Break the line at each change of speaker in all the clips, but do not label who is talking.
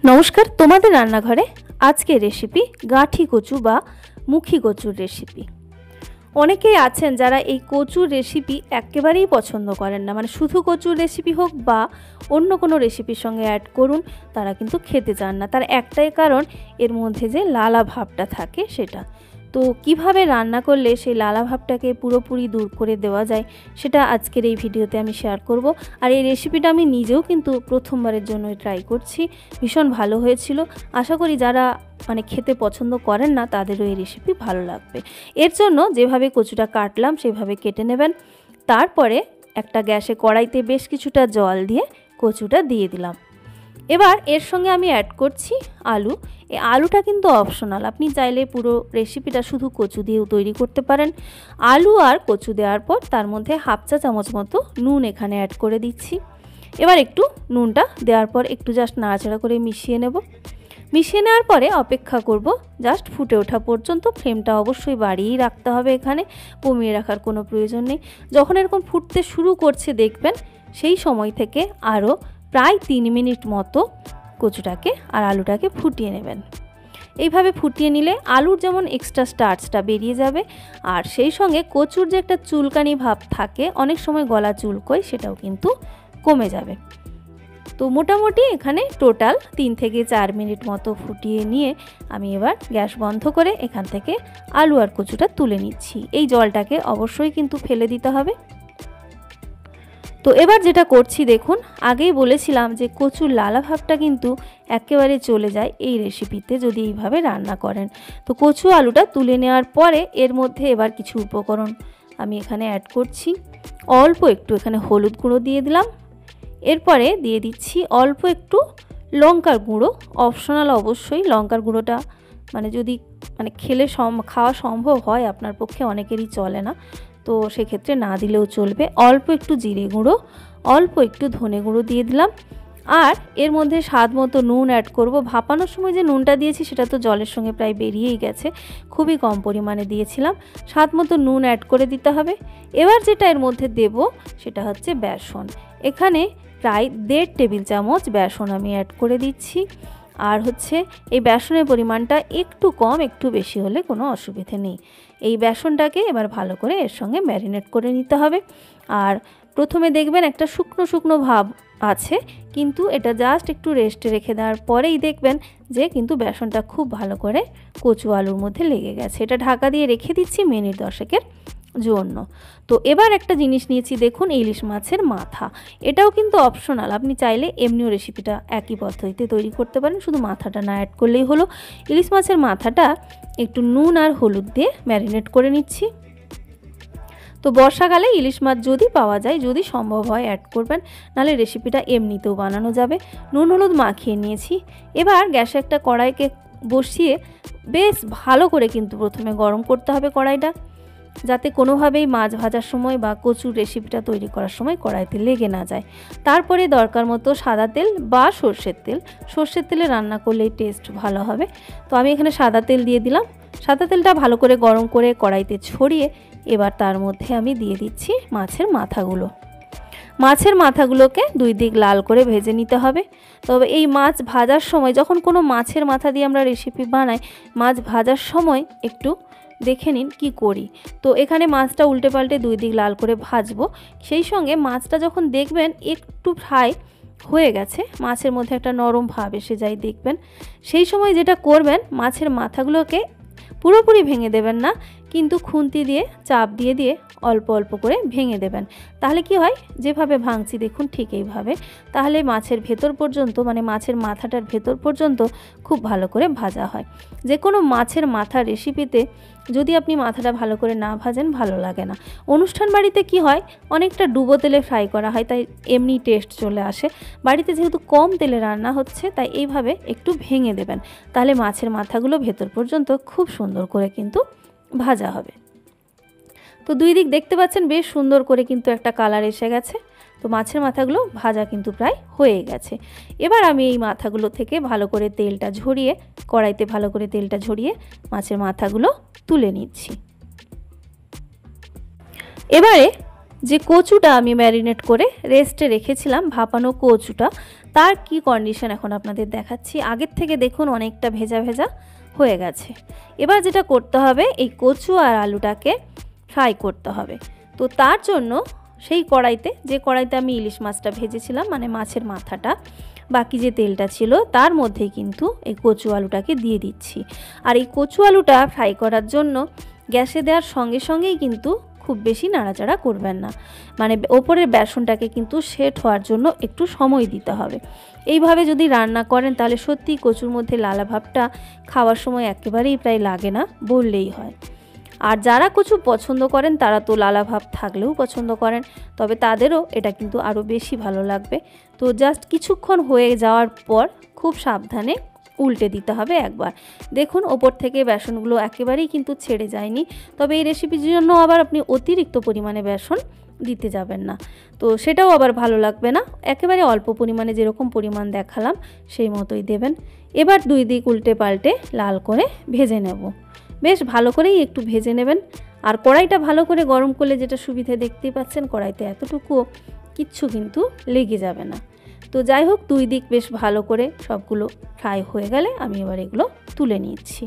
নমস্কার, তোমাদের রান্নাঘরে আজকে রেসিপি গাঁঠি কচু বা মুখী কচুর রেসিপি। অনেকেই আছেন যারা এই কচুর রেসিপি একেবারেই পছন্দ করেন না, মানে শুধু কচুর রেসিপি হোক বা অন্য কোনো রেসিপির সঙ্গে অ্যাড করুন, তারা কিন্তু খেতে চান না। তার একটাই কারণ, এর মধ্যে যে লালা ভাবটা থাকে সেটা। তো কিভাবে রান্না করলে সেই লালা ভাবটাকে পুরোপুরি দূর করে দেওয়া যায় সেটা আজকের এই ভিডিওতে আমি শেয়ার করব। আর এই রেসিপিটা আমি নিজেও কিন্তু প্রথমবারের জন্য ট্রাই করছি, ভীষণ ভালো হয়েছিল। আশা করি যারা খেতে পছন্দ করেন না তাদেরও এই রেসিপি ভালো লাগবে। এর জন্য যেভাবে কচুটা কাটলাম সেভাবে কেটে নেবেন। তারপরে একটা গ্যাসে কড়াইতে বেশ কিছুটা জল দিয়ে কচুটা দিয়ে দিলাম। এবার এর সঙ্গে আমি অ্যাড করছি আলু। এই আলুটা কিন্তু অপশনাল, আপনি চাইলে পুরো রেসিপিটা শুধু কচু দিয়েও তৈরি করতে পারেন। আলু আর কচু দেওয়ার পর তার মধ্যে হাফ চা চামচ মতো নুন এখানে অ্যাড করে দিচ্ছি। এবার একটু নুনটা দেওয়ার পর একটু জাস্ট নাড়াচাড়া করে মিশিয়ে নেব। মিশিয়ে নেওয়ার পরে অপেক্ষা করব জাস্ট ফুটে ওঠা পর্যন্ত। ফ্লেমটা অবশ্যই বাড়িয়েই রাখতে হবে, এখানে কমিয়ে রাখার কোনো প্রয়োজন নেই। যখন এরকম ফুটতে শুরু করছে দেখবেন, সেই সময় থেকে আরও প্রায় 3 মিনিট মতো কচুটাকে আর আলুটাকে ফুটিয়ে নেবেন। এইভাবে ফুটিয়ে নিলে আলুর যেমন এক্সট্রা স্টার্চটা বেরিয়ে যাবে, আর সেই সঙ্গে কচুর যে একটা চুলকানি ভাব থাকে, অনেক সময় গলা চুলকোয়, সেটাও কিন্তু কমে যাবে। তো মোটামুটি এখানে টোটাল 3 থেকে 4 মিনিট মতো ফুটিয়ে নিয়ে আমি এবার গ্যাস বন্ধ করে এখান থেকে আলু আর কচুটা তুলে নিচ্ছি। এই জলটাকে অবশ্যই কিন্তু ফেলে দিতে হবে। তো এবার যেটা করছি দেখুন, আগেই বলেছিলাম যে কচুর লালা ভাবটা কিন্তু একেবারে চলে যায় এই রেসিপিতে যদি এইভাবে রান্না করেন। তো কচু আলুটা তুলে নেওয়ার পরে এর মধ্যে এবার কিছু উপকরণ আমি এখানে অ্যাড করছি। অল্প একটু এখানে হলুদ গুঁড়ো দিয়ে দিলাম। এরপরে দিয়ে দিচ্ছি অল্প একটু লঙ্কার গুঁড়ো, অপশনাল অবশ্যই। লঙ্কার গুঁড়োটা যদি খেলে খাওয়া সম্ভব হয় আপনার পক্ষে, অনেকেরই চলে না, তো সেক্ষেত্রে না দিলেও চলবে। অল্প একটু জিরে গুঁড়ো, অল্প একটু ধনে গুঁড়ো দিয়ে দিলাম। আর এর মধ্যে স্বাদ মতো নুন অ্যাড করব। ভাপানোর সময় যে নুনটা দিয়েছি সেটা তো জলের সঙ্গে প্রায় বেরিয়েই গেছে, খুবই কম পরিমাণে দিয়েছিলাম। স্বাদ মতো নুন অ্যাড করে দিতে হবে। এবার যেটা এর মধ্যে দেব সেটা হচ্ছে বেসন। এখানে প্রায় 1.5 টেবিল চামচ বেসন আমি অ্যাড করে দিচ্ছি। আর এই বেসনের পরিমাণটা একটু কম একটু বেশি হলে কোনো অসুবিধে নেই। এই বেসনটাকে এবার ভালো করে এর সঙ্গে ম্যারিনেট করে নিতে হবে। আর প্রথমে দেখবেন একটা শুকনো শুকনো ভাব আছে, কিন্তু এটা জাস্ট একটু রেস্টে রেখে দেওয়ার পরেই দেখবেন যে কিন্তু বেসনটা খুব ভালো করে কচু আলুর মধ্যে লেগে গেছে। এটা ঢাকা দিয়ে রেখে দিচ্ছি মিনিট 10-এর জন্য। তো এবার একটা জিনিস নিয়েছি দেখুন, ইলিশ মাছের মাথা। এটাও কিন্তু অপশনাল, আপনি চাইলে এমনিও রেসিপিটা একই পদ্ধতিতে তৈরি করতে পারেন, শুধু মাথাটা না অ্যাড করলেই হলো। ইলিশ মাছের মাথাটা একটু নুন আর হলুদ দিয়ে ম্যারিনেট করে নিচ্ছি। তো বর্ষাকালে ইলিশ মাছ যদি পাওয়া যায়, যদি সম্ভব হয় অ্যাড করবেন, নাহলে রেসিপিটা এমনিতেও বানানো যাবে। নুন হলুদ মাখিয়ে নিয়েছি। এবার গ্যাসে একটা কড়াইকে বসিয়ে বেশ ভালো করে কিন্তু প্রথমে গরম করতে হবে কড়াইটা, যাতে কোনোভাবেই মাছ ভাজার সময় বা কচুর রেসিপিটা তৈরি করার সময় কড়াইতে লেগে না যায়। তারপরে দরকার মতো সাদা তেল বা সর্ষের তেলে রান্না করলেই টেস্ট ভালো হবে। তো আমি এখানে সাদা তেল দিয়ে দিলাম। সাদা তেলটা ভালো করে গরম করে কড়াইতে ছড়িয়ে এবার তার মধ্যে আমি দিয়ে দিচ্ছি মাছের মাথাগুলো। মাছের মাথাগুলোকে 2 দিক লাল করে ভেজে নিতে হবে। তবে এই মাছ ভাজার সময়, যখন কোনো মাছের মাথা দিয়ে আমরা রেসিপি বানাই, মাছ ভাজার সময় একটু দেখে নিন কি করি। তো এখানে মাছটা উল্টে পাল্টে 2 দিক লাল করে ভাজবো। সেই সঙ্গে মাছটা যখন দেখবেন একটু ফ্রাই হয়ে গেছে, মাছের মধ্যে একটা নরম ভাব এসে যায় দেখবেন, সেই সময় যেটা করবেন, মাছের মাথাগুলোকে পুরোপুরি ভেঙে দেবেন না, কিন্তু খুন্তি দিয়ে চাপ দিয়ে দিয়ে অল্প অল্প করে ভেঙে দেবেন। তাহলে কি হয়, যেভাবে ভাঙছি দেখুন ঠিক এইভাবে, তাহলে মাছের ভেতর পর্যন্ত, মাছের মাথাটার ভেতর পর্যন্ত খুব ভালো করে ভাজা হয়। যে কোনো মাছের মাথা রেসিপিতে যদি আপনি মাথাটা ভালো করে না ভাজেন, ভালো লাগে না। অনুষ্ঠান বাড়িতে কি হয়, অনেকটা ডুবো তেলে ফ্রাই করা হয়, তাই এমনি টেস্ট চলে আসে। বাড়িতে যেহেতু কম তেলে রান্না হচ্ছে, তাই এইভাবে একটু ভেঙে দেবেন, তাহলে মাছের মাথাগুলো ভেতর পর্যন্ত খুব সুন্দর করে কিন্তু ভাজা হবে। তো 2 দিক দেখতে পাচ্ছেন বেশ সুন্দর করে কিন্তু একটা কালার এসে গেছে। তো মাছের মাথাগুলো ভাজা কিন্তু প্রায় হয়ে গেছে। এবার আমি এই মাথাগুলো থেকে ভালো করে তেলটা ঝরিয়ে, কড়াইতে ভালো করে তেলটা ঝরিয়ে মাছের মাথাগুলো তুলে নিচ্ছি। এবারে যে কচুটা আমি ম্যারিনেট করে রেস্টে রেখেছিলাম, ভাপানো কচুটা, তার কি কন্ডিশন এখন আপনাদের দেখাচ্ছি। আগের থেকে দেখুন অনেকটা ভেজা ভেজা হয়ে গেছে। এবার যেটা করতে হবে, এই কচু আর আলুটাকে ফ্রাই করতে হবে। তো তার জন্য সেই কড়াইতে, যে কড়াইতে আমি ইলিশ মাছটা ভেজেছিলাম, মানে মাছের মাথাটা, বাকি যে তেলটা ছিল তার মধ্যেই কিন্তু এই কচু আলুটাকে দিয়ে দিচ্ছি। আর এই কচু আলুটা ফ্রাই করার জন্য গ্যাসে দেওয়ার সঙ্গে সঙ্গেই কিন্তু খুব বেশি নাড়াচাড়া করবেন না, মানে ওপরের বেসনটাকে কিন্তু সেট হওয়ার জন্য একটু সময় দিতে হবে। এইভাবে যদি রান্না করেন তাহলে সত্যি কচুর মধ্যে লালা ভাবটা খাওয়ার সময় একেবারেই প্রায় লাগে না বললেই হয়। আর যারা কচু পছন্দ করেন তারা তো লালা ভাব থাকলেও পছন্দ করেন, তবে তাদেরও এটা কিন্তু আরও বেশি ভালো লাগবে। তো জাস্ট কিছুক্ষণ হয়ে যাওয়ার পর খুব সাবধানে উল্টে দিতে হবে একবার। দেখুন ওপর থেকে বেসনগুলো একেবারেই কিন্তু ছেড়ে যায়নি। তবে এই রেসিপির জন্য আবার আপনি অতিরিক্ত পরিমাণে বেসন দিতে যাবেন না, তো সেটাও আবার ভালো লাগবে না। একেবারে অল্প পরিমাণে যেরকম পরিমাণ দেখালাম সেই মতোই দেবেন। এবার দুই দিক উল্টে পাল্টে লাল করে ভেজে নেব। বেশ ভালো করেই একটু ভেজে নেবেন। আর কড়াইটা ভালো করে গরম করলে যেটা সুবিধা দেখতেই পাচ্ছেন, কড়াইতে এতটুকুও কিচ্ছু কিন্তু লেগে যাবে না। তো যাই হোক, দুই দিক বেশ ভালো করে সবগুলো ফ্রাই হয়ে গেলে আমি এবার এগুলো তুলে নিচ্ছি।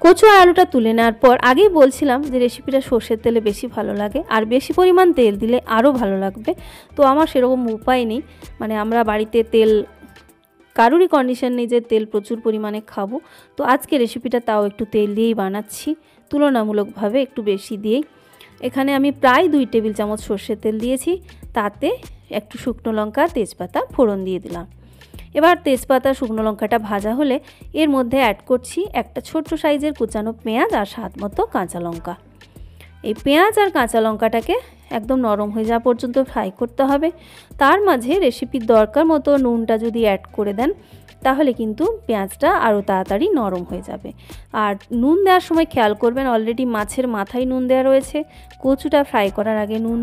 কচু আর আলুটা তুলে নেওয়ার পর আগেই বলছিলাম যে রেসিপিটা সর্ষের তেলে বেশি ভালো লাগে, আর বেশি পরিমাণ তেল দিলে আরও ভালো লাগবে। তো আমার সেরকম উপায় নেই, মানে আমরা বাড়িতে তেল কারোরই কন্ডিশন নেই যে তেল প্রচুর পরিমাণে খাবো। তো আজকে রেসিপিটা তাও একটু তেল দিয়েই বানাচ্ছি, তুলনামূলকভাবে একটু বেশি দিয়েই। এখানে আমি প্রায় 2 টেবিল চামচ সর্ষের তেল দিয়েছি, তাতে একটু শুকনো লঙ্কা তেজপাতা ফোড়ন দিয়ে দিলাম। এবার তেজপাতা শুকনো লঙ্কাটা ভাজা হলে এর মধ্যে অ্যাড করছি একটা ছোট্ট সাইজের কুচানো পেঁয়াজ আর স্বাদ মতো কাঁচা লঙ্কা। এই পেঁয়াজ আর কাঁচা লঙ্কাটাকে একদম নরম হয়ে যাওয়া পর্যন্ত ফ্রাই করতে হবে। তার মাঝে রেসিপির দরকার মতো নুনটা যদি অ্যাড করে দেন তাহলে কিন্তু পেঁয়াজটা আরও তাড়াতাড়ি নরম হয়ে যাবে। আর নুন দেওয়ার সময় খেয়াল করবেন, অলরেডি মাছের মাথায় নুন দেওয়া রয়েছে, কচুটা ফ্রাই করার আগে নুন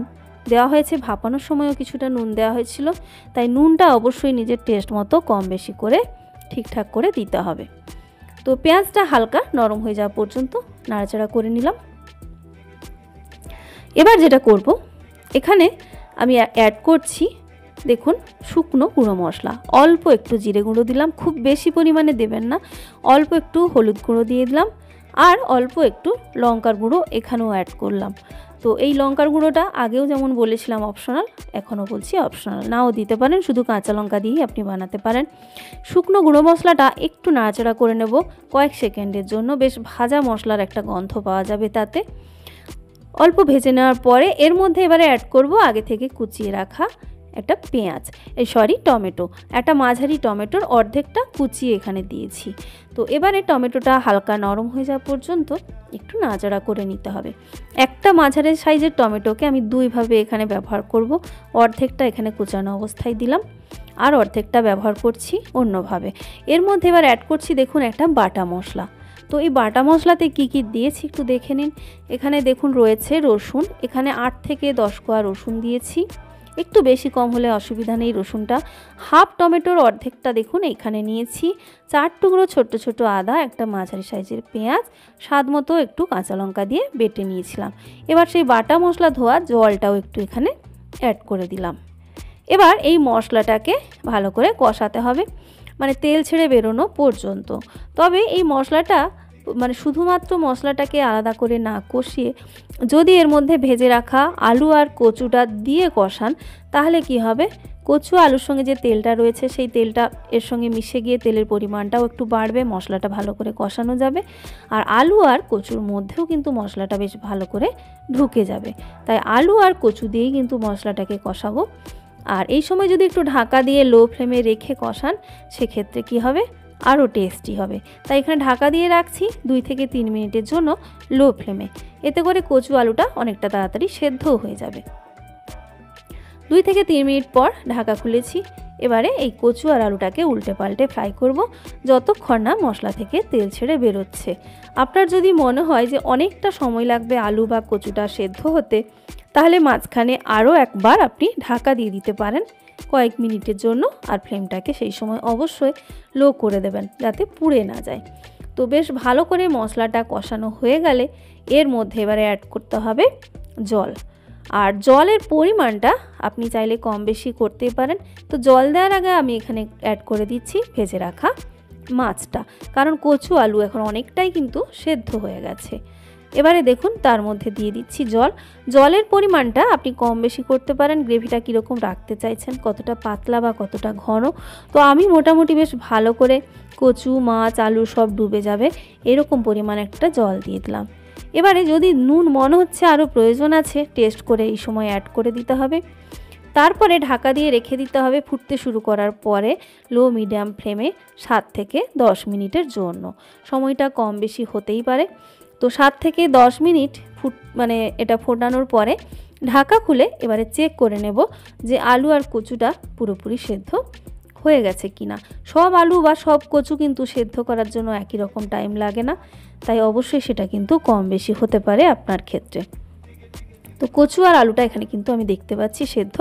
দেওয়া হয়েছে, ভাপানোর সময়ও কিছুটা নুন দেওয়া হয়েছিল। তাই নুনটা অবশ্যই নিজের টেস্ট মতো কম বেশি করে ঠিকঠাক করে দিতে হবে। তো পেঁয়াজটা হালকা নরম হয়ে যাওয়া পর্যন্ত নাড়াচাড়া করে নিলাম। এবার যেটা করব, এখানে আমি অ্যাড করছি দেখুন শুকনো গুঁড়ো মশলা। অল্প একটু জিরে গুঁড়ো দিলাম, খুব বেশি পরিমাণে দেবেন না। অল্প একটু হলুদ গুঁড়ো দিয়ে দিলাম, আর অল্প একটু লঙ্কার গুঁড়ো এখানেও অ্যাড করলাম। তো এই লঙ্কার গুঁড়োটা আগেও যেমন বলেছিলাম অপশনাল, এখনও বলছি অপশনাল, নাও দিতে পারেন, শুধু কাঁচা লঙ্কা দিয়েই আপনি বানাতে পারেন। শুকনো গুঁড়ো মশলাটা একটু নাড়াচাড়া করে নেব কয়েক সেকেন্ডের জন্য, বেশ ভাজা মশলার একটা গন্ধ পাওয়া যাবে তাতে। অল্প ভেজে নেওয়ার পরে এর মধ্যে এবারে অ্যাড করব আগে থেকে কুচিয়ে রাখা একটা পেঁয়াজ, টমেটো, একটা মাঝারি টমেটোর অর্ধেকটা কুচিয়ে এখানে দিয়েছি। তো এবারে টমেটোটা হালকা নরম হয়ে যাওয়া পর্যন্ত একটু নাড়াচাড়া করে নিতে হবে। একটা মাঝারি সাইজের টমেটোকে আমি দুইভাবে এখানে ব্যবহার করব। অর্ধেকটা এখানে কুচানো অবস্থায় দিলাম, আর অর্ধেকটা ব্যবহার করছি অন্যভাবে। এর মধ্যে এবার অ্যাড করছি দেখুন একটা বাটা মশলা। তো এই বাটা মশলাতে কি কি দিয়েছি একটু দেখে নিন। এখানে দেখুন রয়েছে রসুন, এখানে 8 থেকে 10 কোয়া রসুন দিয়েছি, একটু বেশি কম হলে অসুবিধা নেই রসুনটা। হাফ টমেটোর অর্ধেকটা দেখুন এখানে নিয়েছি, 4 টুকরো ছোট্ট ছোট আদা, একটা মাঝারি সাইজের পেঁয়াজ, স্বাদ মতো একটু কাঁচা লঙ্কা দিয়ে বেটে নিয়েছিলাম। এবার সেই বাটা মশলা ধোয়া জলটাও একটু এখানে অ্যাড করে দিলাম। এবার এই মশলাটাকে ভালো করে কষাতে হবে, মানে তেল ছেড়ে বেরোনো পর্যন্ত। তবে এই মশলাটা মানে শুধুমাত্র মশলাটাকে আলাদা করে না কষিয়ে যদি এর মধ্যে ভেজে রাখা আলু আর কচুটা দিয়ে কষান, তাহলে কি হবে, কচু আলুর সঙ্গে যে তেলটা রয়েছে সেই তেলটা এর সঙ্গে মিশে গিয়ে তেলের পরিমাণটাও একটু বাড়বে, মশলাটা ভালো করে কষানো যাবে, আর আলু আর কচুর মধ্যেও কিন্তু মশলাটা বেশ ভালো করে ঢুকে যাবে। তাই আলু আর কচু দিয়েই কিন্তু মশলাটাকে কষাবো। আর এই সময় যদি একটু ঢাকা দিয়ে লো ফ্লেমে রেখে কষান, সেক্ষেত্রে কি হবে, আরও টেস্টি হবে। তাই এখানে ঢাকা দিয়ে রাখছি 2 থেকে 3 মিনিটের জন্য লো ফ্লেমে। এতে করে কচু আলুটা অনেকটা তাড়াতাড়ি সেদ্ধও হয়ে যাবে। 2 থেকে 3 মিনিট পর ঢাকা খুলেছি। এবারে এই কচু আর আলুটাকে উল্টে পাল্টে ফ্রাই করব যতক্ষণ না মশলা থেকে তেল ছেড়ে বেরোচ্ছে। আপনার যদি মনে হয় যে অনেকটা সময় লাগবে আলু বা কচুটা সেদ্ধ হতে, তাহলে মাঝখানে আরও একবার আপনি ঢাকা দিয়ে দিতে পারেন কয়েক মিনিটের জন্য, আর ফ্লেমটাকে সেই সময় অবশ্যই লো করে দেবেন যাতে পুড়ে না যায়। তো বেশ ভালো করে মশলাটা কষানো হয়ে গেলে এর মধ্যে এবারে অ্যাড করতে হবে জল। আর জলের পরিমাণটা আপনি চাইলে কম বেশি করতেই পারেন। তো জল দেওয়ার আগে আমি এখানে অ্যাড করে দিচ্ছি ভেজে রাখা মাছটা, কারণ কচু আলু এখন অনেকটাই কিন্তু সেদ্ধ হয়ে গেছে। এবারে দেখুন তার মধ্যে দিয়ে দিচ্ছি জল। জলের পরিমাণটা আপনি কম বেশি করতে পারেন, গ্রেভিটা কীরকম রাখতে চাইছেন, কতটা পাতলা বা কতটা ঘন। তো আমি মোটামুটি বেশ ভালো করে কচু মাছ আলু সব ডুবে যাবে এরকম পরিমাণ একটা জল দিয়ে দিলাম। এবারে যদি নুন মনে হচ্ছে আরও প্রয়োজন আছে, টেস্ট করে এই সময় অ্যাড করে দিতে হবে। তারপরে ঢাকা দিয়ে রেখে দিতে হবে ফুটতে শুরু করার পরে লো মিডিয়াম ফ্লেমে 7 থেকে 10 মিনিটের জন্য। সময়টা কম বেশি হতেই পারে। তো 7 থেকে 10 মিনিট এটা ফোটানোর পরে ঢাকা খুলে এবারে চেক করে নেব যে আলু আর কচুটা পুরোপুরি সেদ্ধ হয়ে গেছে কিনা। সব আলু বা সব কচু কিন্তু সেদ্ধ করার জন্য একই রকম টাইম লাগে না, তাই অবশ্যই সেটা কিন্তু কম বেশি হতে পারে আপনার ক্ষেত্রে। তো কচু আর আলুটা এখানে কিন্তু আমি দেখতে পাচ্ছি সেদ্ধ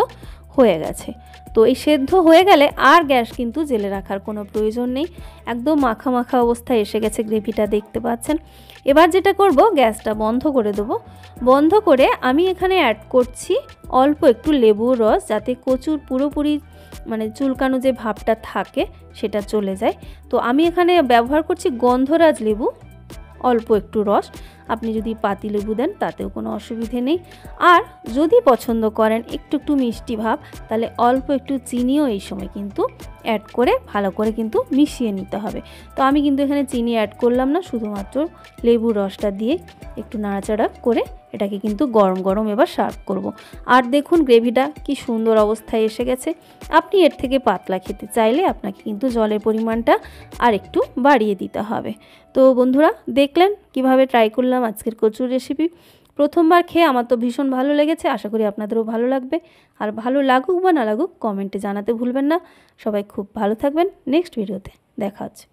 হয়ে গেছে। তো এই সেদ্ধ হয়ে গেলে আর গ্যাস কিন্তু জেলে রাখার কোনো প্রয়োজন নেই, একদম মাখা মাখা অবস্থায় এসে গেছে গ্রেভিটা, দেখতে পাচ্ছেন। এবার যেটা করব, গ্যাসটা বন্ধ করে দেবো। বন্ধ করে আমি এখানে অ্যাড করছি অল্প একটু লেবুর রস, যাতে কচুর পুরোপুরি চুলকানো যে ভাবটা থাকে সেটা চলে যায়। তো আমি এখানে ব্যবহার করছি গন্ধরাজ লেবু, অল্প একটু রস। আপনি যদি পাতি লেবু দেন তাতেও কোনো অসুবিধে নেই। আর যদি পছন্দ করেন একটু একটু মিষ্টি ভাব, তাহলে অল্প একটু চিনিও এই সময় কিন্তু অ্যাড করে ভালো করে কিন্তু মিশিয়ে নিতে হবে। তো আমি কিন্তু এখানে চিনি অ্যাড করলাম না, শুধুমাত্র লেবুর রসটা দিয়ে একটু নাড়াচাড়া করে এটাকে কিন্তু গরম গরম এবার সার্ভ করব। আর দেখুন গ্রেভিটা কি সুন্দর অবস্থায় এসে গেছে। আপনি এর থেকে পাতলা খেতে চাইলে আপনাকে কিন্তু জলের পরিমাণটা আর একটু বাড়িয়ে দিতে হবে। তো বন্ধুরা দেখলেন কিভাবে ট্রাই করলাম আজকের কচুর রেসিপি। প্রথমবার খেয়ে আমার তো ভীষণ ভালো লেগেছে, আশা করি আপনাদেরও ভালো লাগবে। আর ভালো লাগুক বা না লাগুক কমেন্টে জানাতে ভুলবেন না। সবাই খুব ভালো থাকবেন, নেক্সট ভিডিওতে দেখা হচ্ছে।